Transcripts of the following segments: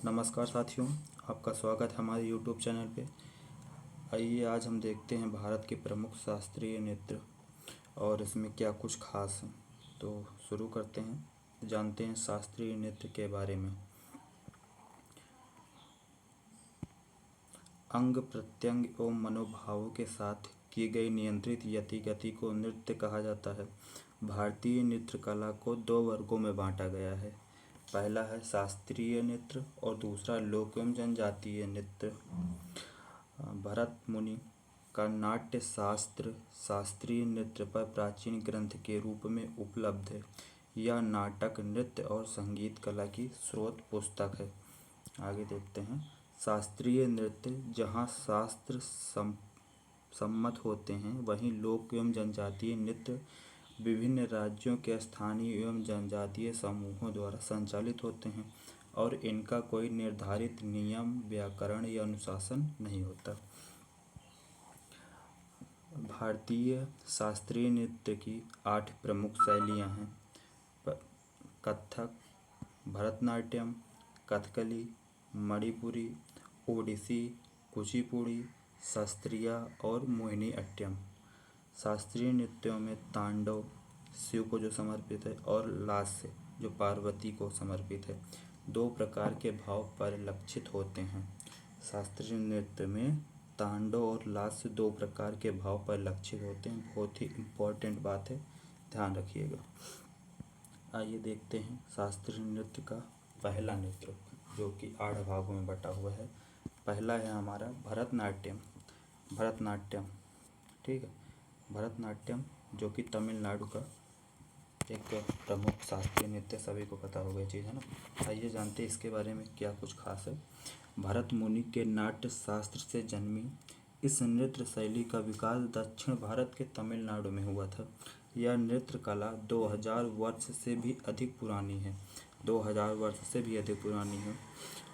नमस्कार साथियों, आपका स्वागत है हमारे यूट्यूब चैनल पे। आइए आज हम देखते हैं भारत के प्रमुख शास्त्रीय नृत्य और इसमें क्या कुछ खास है। तो शुरू करते हैं, जानते हैं शास्त्रीय नृत्य के बारे में। अंग प्रत्यंग एवं मनोभावों के साथ की गई नियंत्रित गति को नृत्य कहा जाता है। भारतीय नृत्य कला को दो वर्गों में बांटा गया है। पहला है शास्त्रीय नृत्य और दूसरा लोक एवं जनजातीय नृत्य। भरत मुनि का नाट्य शास्त्र शास्त्रीय नृत्य पर प्राचीन ग्रंथ के रूप में उपलब्ध है। यह नाटक, नृत्य और संगीत कला की स्रोत पुस्तक है। आगे देखते हैं शास्त्रीय नृत्य। जहाँ शास्त्र सम्मत होते हैं, वहीं लोक एवं जनजातीय नृत्य विभिन्न राज्यों के स्थानीय एवं जनजातीय समूहों द्वारा संचालित होते हैं और इनका कोई निर्धारित नियम, व्याकरण या अनुशासन नहीं होता। भारतीय शास्त्रीय नृत्य की 8 प्रमुख शैलियाँ हैं। कथक, भरतनाट्यम, कथकली, मणिपुरी, ओडिसी, कुचिपुड़ी, शास्त्रीय और मोहिनी अट्टम। शास्त्रीय नृत्यों में तांडव शिव को जो समर्पित है और लास्य जो पार्वती को समर्पित है। 2 प्रकार के भाव परिलक्षित होते हैं। शास्त्रीय नृत्य में तांडव और लास्य 2 प्रकार के भाव परिलक्षित होते हैं। बहुत ही इम्पोर्टेंट बात है, ध्यान रखिएगा। आइए देखते हैं शास्त्रीय नृत्य का पहला नृत्य, जो कि 8 भागों में बटा हुआ है। पहला है हमारा भरतनाट्यम। ठीक है, भरतनाट्यम जो कि तमिलनाडु का एक प्रमुख शास्त्रीय नृत्य, सभी को पता होगा ये चीज़, है ना। आइए जानते हैं इसके बारे में क्या कुछ खास है। भरत मुनि के नाट्य शास्त्र से जन्मी इस नृत्य शैली का विकास दक्षिण भारत के तमिलनाडु में हुआ था। यह नृत्य कला 2000 वर्ष से भी अधिक पुरानी है। 2000 वर्ष से भी अधिक पुरानी है।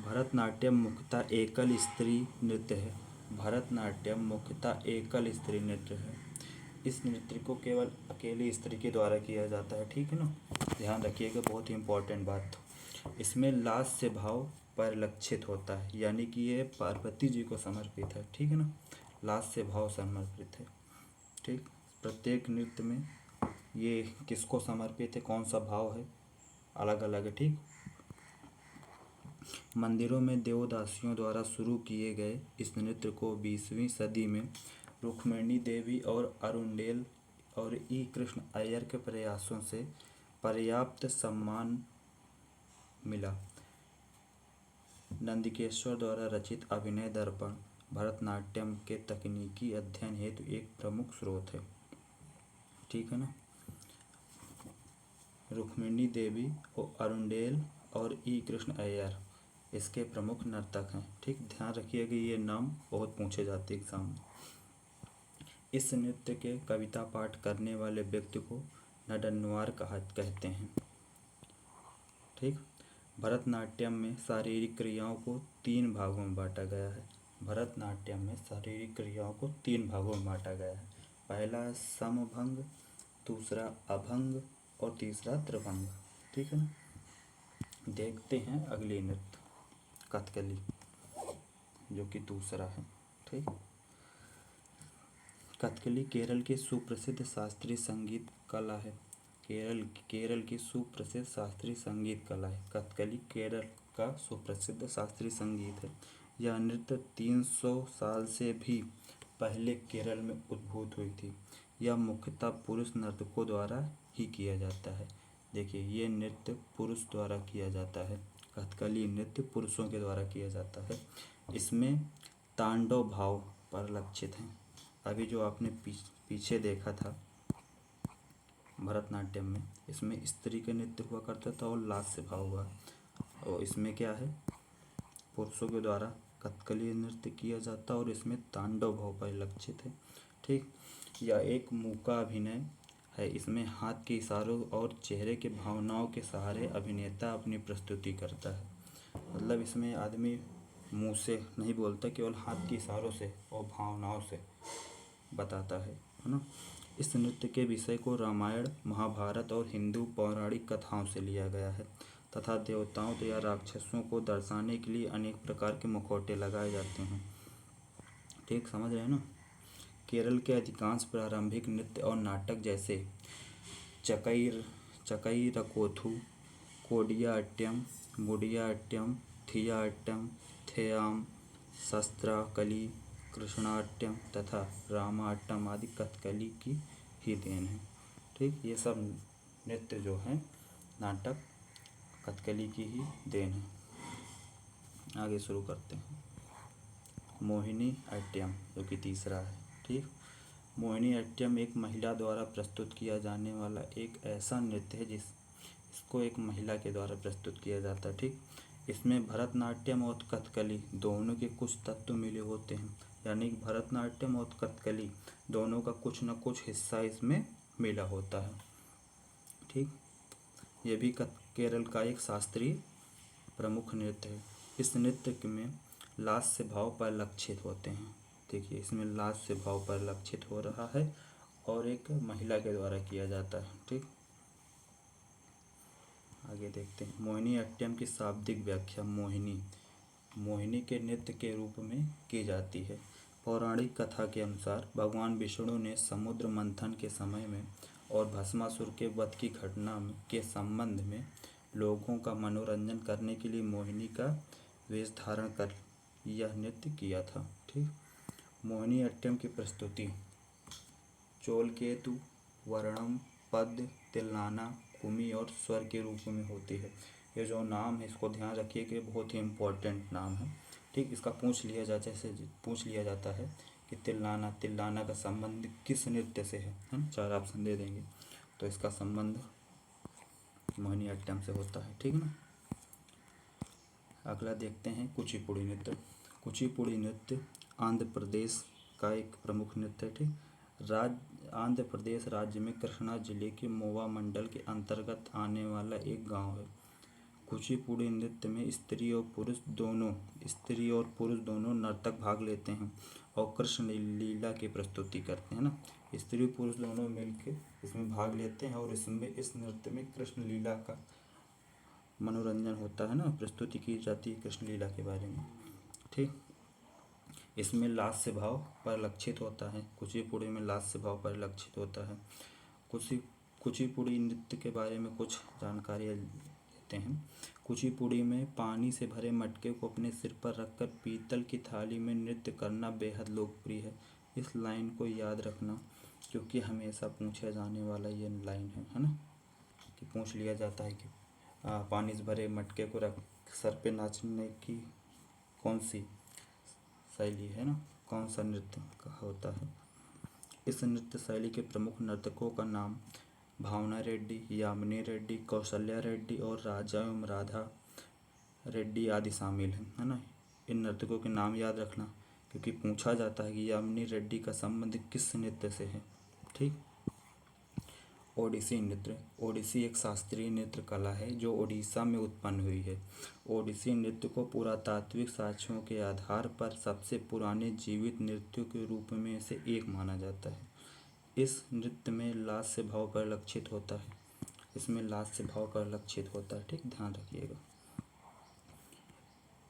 भरतनाट्यम मुख्यतः एकल स्त्री नृत्य है। भरतनाट्यम मुख्यतः एकल स्त्री नृत्य है। इस नृत्य को केवल अकेली स्त्री के द्वारा किया जाता है। ठीक है ना, ध्यान रखिएगा, बहुत ही इम्पोर्टेंट बात। इसमें लास्य भाव परिलक्षित होता है, यानी कि ये पार्वती जी को समर्पित है। ठीक है ना, लास्य भाव समर्पित है। ठीक, प्रत्येक नृत्य में ये किसको समर्पित है, कौन सा भाव है, अलग अलग है। ठीक, मंदिरों में देवदासियों द्वारा शुरू किए गए इस नृत्य को 20वीं सदी में रुक्मिणी देवी और अरुंडेल और ई कृष्ण अय्यर के प्रयासों से पर्याप्त सम्मान मिला। नंदिकेश्वर द्वारा रचित अभिनय दर्पण भरतनाट्यम के तकनीकी अध्ययन हेतु एक प्रमुख स्रोत है। ठीक है ना, रुक्मिणी देवी और अरुंडेल और ई कृष्ण अय्यर इसके प्रमुख नर्तक हैं। ठीक, ध्यान रखिएगा, ये नाम बहुत पूछे जाते हैं एग्जाम में। इस नृत्य के कविता पाठ करने वाले व्यक्ति को नडन्वार कहते हैं। ठीक, भरतनाट्यम में शारीरिक क्रियाओं को 3 भागों में बांटा गया है। भरतनाट्यम में शारीरिक क्रियाओं को 3 भागों में बांटा गया है। पहला है समभंग, दूसरा अभंग और तीसरा त्रिभंग। ठीक है ना, देखते हैं अगली नृत्य कथकली, जो कि दूसरा है। ठीक, कथकली केरल की सुप्रसिद्ध शास्त्रीय संगीत कला है। केरल की सुप्रसिद्ध शास्त्रीय संगीत कला है। कथकली केरल का सुप्रसिद्ध शास्त्रीय संगीत है। यह नृत्य 300 साल से भी पहले केरल में उद्भूत हुई थी। यह मुख्यतः पुरुष नर्तकों द्वारा ही किया जाता है। देखिए, ये नृत्य पुरुष द्वारा किया जाता है। कथकली नृत्य पुरुषों के द्वारा किया जाता है। इसमें तांडव भाव परिलक्षित हैं। अभी जो आपने पीछे देखा था भरतनाट्यम में, इसमें स्त्री का नृत्य हुआ करता था और लास्य भाव हुआ, और इसमें क्या है, पुरुषों के द्वारा कथकली नृत्य किया जाता और इसमें तांडव भाव परिलक्षित है। ठीक, यह एक मूका अभिनय है। इसमें हाथ के इशारों और चेहरे के भावनाओं के सहारे अभिनेता अपनी प्रस्तुति करता है। मतलब इसमें आदमी मुंह से नहीं बोलता, केवल हाथ के इशारों से और भावनाओं से बताता है ना। इस नृत्य के विषय को रामायण, महाभारत और हिंदू पौराणिक कथाओं से लिया गया है। तथा देवताओं या राक्षसों को दर्शाने के लिए अनेक प्रकार के मुखौटे लगाए जाते हैं। ठीक, समझ रहे हैं ना। केरल के अधिकांश प्रारंभिक नृत्य और नाटक जैसे चकई रकोथु, कोडियाट्टम, मुडियाट्टम, थियाट्टम, थेयाम, शस्त्राकली, कृष्णाट्टम तथा रामाट्टम आदि कथकली की ही देन है। ठीक, ये सब नृत्य जो हैं नाटक कथकली की ही देन है। आगे शुरू करते हैं। मोहिनी अट्टम जो कि तीसरा है। ठीक, मोहिनी अट्टम एक महिला द्वारा प्रस्तुत किया जाने वाला एक ऐसा नृत्य है इसको एक महिला के द्वारा प्रस्तुत किया जाता है। ठीक, इसमें भरतनाट्यम और कथकली दोनों के कुछ तत्व मिले होते हैं, यानी कि भरतनाट्यम और कथकली दोनों का कुछ न कुछ हिस्सा इसमें मिला होता है। ठीक, ये भी केरल का एक शास्त्रीय प्रमुख नृत्य है। इस नृत्य में लास्य भाव परिलक्षित होते हैं। देखिए, इसमें लास्य भाव परिलक्षित हो रहा है और एक महिला के द्वारा किया जाता है। ठीक, आगे देखते हैं। मोहिनी अट्टम की शाब्दिक व्याख्या। मोहिनी के नृत्य के रूप में की जाती है। पौराणिक कथा के अनुसार भगवान विष्णु ने समुद्र मंथन के समय में और भस्मासुर के वध की घटना के संबंध में लोगों का मनोरंजन करने के लिए मोहिनी का वेश धारण कर यह नृत्य किया था। ठीक, मोहिनी अट्टम की प्रस्तुति चोलकेतु, वर्णम, पद्य, तिल्लाना, कुमी और स्वर के रूप में होती है। ये जो नाम है इसको ध्यान रखिए कि बहुत ही इम्पोर्टेंट नाम है। ठीक, इसका पूछ लिया जाता है कि तिल्लाना का संबंध किस नृत्य से है। 4 ऑप्शन दे देंगे तो इसका संबंध मोहिनी अट्टम से होता है। ठीक ना। अगला देखते हैं कुचिपुड़ी नृत्य। कुचिपुड़ी नृत्य आंध्र प्रदेश का एक प्रमुख नृत्य है। ठीक, आंध्र प्रदेश राज्य में कृष्णा जिले के मोवा मंडल के अंतर्गत आने वाला एक गांव है। कुचिपुड़ी नृत्य में स्त्री और पुरुष दोनों नर्तक भाग लेते हैं और कृष्ण लीला की प्रस्तुति करते हैं ना। स्त्री पुरुष दोनों मिलकर इसमें भाग लेते हैं और इस नृत्य में कृष्ण लीला का मनोरंजन होता है ना, प्रस्तुति की जाती है कृष्ण लीला के बारे में। ठीक, इसमें लास्य भाव परिलक्षित होता है। कुचिपुड़ी में लास्य भाव परिलक्षित होता है। कुचिपुड़ी नृत्य के बारे में कुछ जानकारी लेते हैं। कुचिपुड़ी में पानी से भरे मटके को अपने सिर पर रखकर पीतल की थाली में नृत्य करना बेहद लोकप्रिय है। इस लाइन को याद रखना क्योंकि हमेशा पूछा जाने वाला ये लाइन है ना, कि पूछ लिया जाता है कि पानी से भरे मटके को रख सर पे नाचने की कौन सी शैली है ना, कौन सा नृत्य का होता है। इस नृत्य शैली के प्रमुख नर्तकों का नाम भावना रेड्डी, यामिनी रेड्डी, कौशल्या रेड्डी और राजा एवं राधा रेड्डी आदि शामिल हैं, है ना। इन नर्तकों के नाम याद रखना क्योंकि पूछा जाता है कि यामिनी रेड्डी का संबंध किस नृत्य से है। ठीक, ओडिसी नृत्य। ओडिसी एक शास्त्रीय नृत्य कला है जो ओडिशा में उत्पन्न हुई है। ओडिसी नृत्य को पुरातात्विक साक्ष्यों के आधार पर सबसे पुराने जीवित नृत्यों के रूप में से एक माना जाता है। इस नृत्य में लास्य भाव परिलक्षित होता है। ठीक, ध्यान रखिएगा।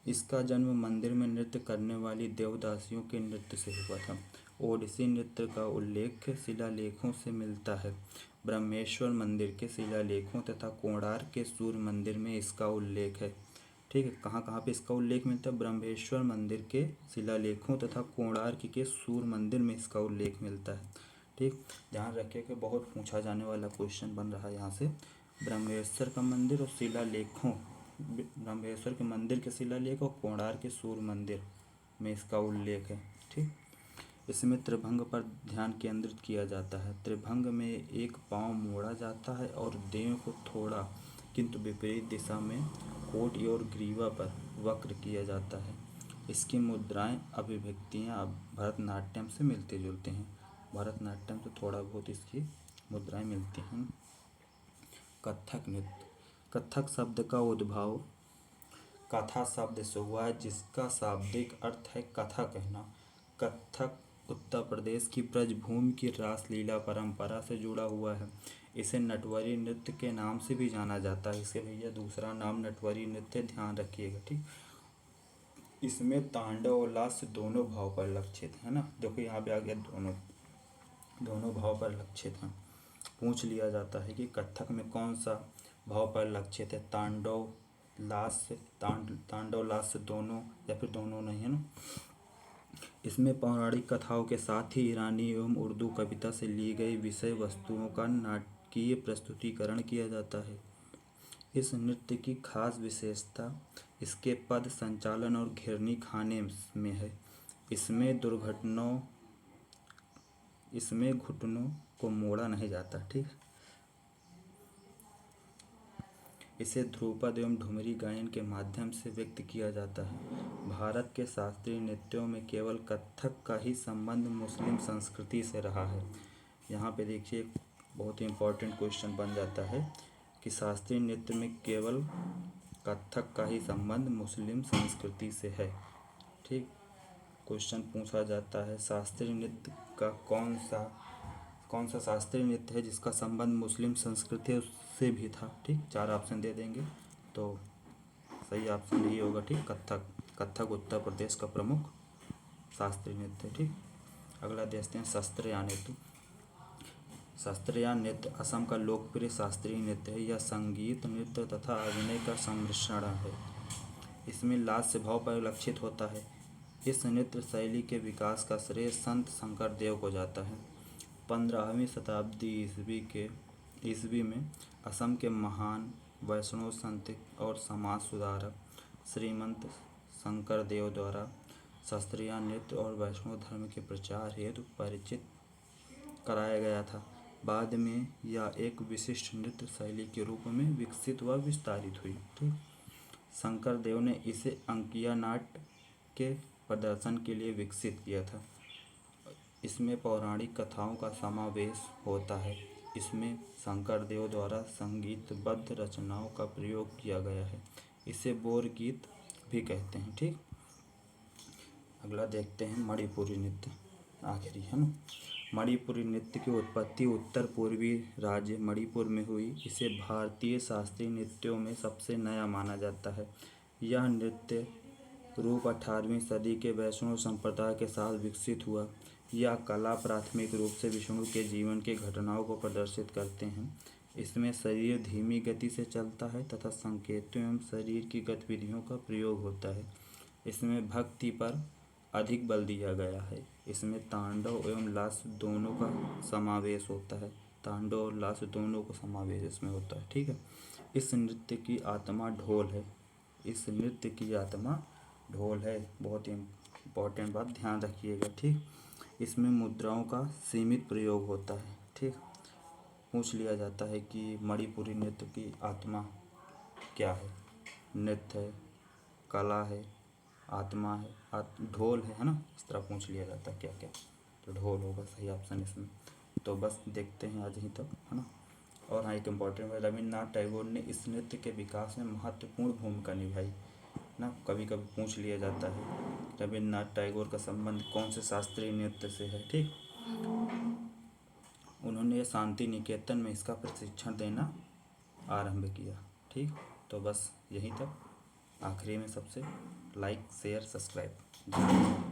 इसका जन्म मंदिर में नृत्य करने वाली देवदासियों के नृत्य से हुआ था। ओडिसी नृत्य का उल्लेख शिलालेखों से मिलता है। ब्रह्मेश्वर मंदिर के शिलालेखों तथा कोणार्क के सूर्य मंदिर में इसका उल्लेख है। ठीक है, कहाँ कहाँ पे इसका उल्लेख मिलता है? ब्रह्मेश्वर मंदिर के शिलालेखों तथा कोणार्क के सूर्य मंदिर में इसका उल्लेख मिलता है। ठीक, ध्यान रखिए कि बहुत पूछा जाने वाला क्वेश्चन बन रहा है यहाँ से। ब्रह्मेश्वर का मंदिर और शिलालेखों, ब्रह्मेश्वर के मंदिर के शिलालेख और कोणार्क के सूर्य मंदिर में इसका उल्लेख है। ठीक, इसमें त्रिभंग पर ध्यान केंद्रित किया जाता है। त्रिभंग में एक पाँव मोड़ा जाता है और देह को थोड़ा किंतु विपरीत दिशा में कोट और ग्रीवा पर वक्र किया जाता है। इसकी मुद्राएं अभिव्यक्तियां भरतनाट्यम से मिलते जुलते हैं। भरतनाट्यम से थोड़ा बहुत इसकी मुद्राएं मिलती हैं। कथक नृत्य। कथक शब्द का उद्भव कथा शब्द से हुआ है जिसका शाब्दिक अर्थ है कथा कहना। कथक उत्तर प्रदेश की ब्रजभूमि की रासलीला परंपरा से जुड़ा हुआ है। इसे नटवरी नृत्य के नाम से भी जाना जाता है। इसके भैया दूसरा नाम नटवरी नृत्य, ध्यान रखिएगा, ठीक। इसमें तांडव और लास्य दोनों भाव पर लक्षित है ना। देखो यहाँ पे आ गया दोनों भाव पर लक्षित हैं। पूछ लिया जाता है कि कथक में कौन सा भाव पर लक्षित है, तांडव लास्य दोनों या फिर दोनों नहीं, है ना। इसमें पौराणिक कथाओं के साथ ही ईरानी एवं उर्दू कविता से ली गई विषय वस्तुओं का नाटकीय प्रस्तुतिकरण किया जाता है। इस नृत्य की खास विशेषता इसके पद संचालन और घिरनी खाने में है। इसमें घुटनों को मोड़ा नहीं जाता, ठीक। इसे ध्रुपद एवं ठुमरी गायन के माध्यम से व्यक्त किया जाता है। भारत के शास्त्रीय नृत्यों में केवल कथक का ही संबंध मुस्लिम संस्कृति से रहा है। यहाँ पे देखिए एक बहुत ही इम्पोर्टेंट क्वेश्चन बन जाता है कि शास्त्रीय नृत्य में केवल कथक का ही संबंध मुस्लिम संस्कृति से है, ठीक। क्वेश्चन पूछा जाता है शास्त्रीय नृत्य का कौन सा शास्त्रीय नृत्य है जिसका संबंध मुस्लिम संस्कृति से भी था, ठीक। 4 ऑप्शन दे देंगे तो सही ऑप्शन यही होगा, ठीक। कथक उत्तर प्रदेश का प्रमुख शास्त्रीय नृत्य है, ठीक। अगला देखते हैं शास्त्रीय नृत्य। शास्त्रीय नृत्य असम का लोकप्रिय शास्त्रीय नृत्य है। यह संगीत, नृत्य तथा अभिनय का सम्मिश्रण है। इसमें लास्य भाव पर लक्षित होता है। इस नृत्य शैली के विकास का श्रेय संत शंकरदेव को जाता है। 15वीं शताब्दी ईस्वी में असम के महान वैष्णव संत और समाज सुधारक श्रीमंत शंकरदेव द्वारा शास्त्रीय नृत्य और वैष्णव धर्म के प्रचार हेतु परिचित कराया गया था। बाद में यह एक विशिष्ट नृत्य शैली के रूप में विकसित व विस्तारित हुई, ठीक। शंकरदेव ने इसे अंकिया नाट्य के प्रदर्शन के लिए विकसित किया था। इसमें पौराणिक कथाओं का समावेश होता है। इसमें शंकरदेव द्वारा संगीतबद्ध रचनाओं का प्रयोग किया गया है। इसे बोर गीत भी कहते हैं, ठीक। अगला देखते हैं मणिपुरी नृत्य, आखिरी है ना। मणिपुरी नृत्य की उत्पत्ति उत्तर पूर्वी राज्य मणिपुर में हुई। इसे भारतीय शास्त्रीय नृत्यों में सबसे नया माना जाता है। यह नृत्य रूप 18वीं सदी के वैष्णव संप्रदाय के साथ विकसित हुआ। यह कला प्राथमिक रूप से विष्णु के जीवन के घटनाओं को प्रदर्शित करते हैं। इसमें शरीर धीमी गति से चलता है तथा संकेतों एवं शरीर की गतिविधियों का प्रयोग होता है। इसमें भक्ति पर अधिक बल दिया गया है। इसमें तांडव एवं लास्य दोनों का समावेश होता है। तांडव और लास्य दोनों का समावेश इसमें होता है, ठीक है। इस नृत्य की आत्मा ढोल है। बहुत ही इम्पोर्टेंट बात ध्यान रखिएगा, ठीक। इसमें मुद्राओं का सीमित प्रयोग होता है, ठीक। पूछ लिया जाता है कि मणिपुरी नृत्य की आत्मा क्या है। नृत्य है, कला है, आत्मा है, ढोल है ना। इस तरह पूछ लिया जाता है क्या क्या, तो ढोल होगा सही ऑप्शन इसमें। तो बस देखते हैं आज ही तक, है ना। और हाँ एक इम्पॉर्टेंट है, रविन्द्रनाथ टैगोर ने इस नृत्य के विकास में महत्वपूर्ण भूमिका निभाई ना। कभी कभी पूछ लिया जाता है रविन्द्रनाथ टैगोर का संबंध कौन से शास्त्रीय नृत्य से है, ठीक। उन्होंने शांति निकेतन में इसका प्रशिक्षण देना आरंभ किया, ठीक। तो बस यहीं तक। आखिरी में सबसे लाइक शेयर सब्सक्राइब।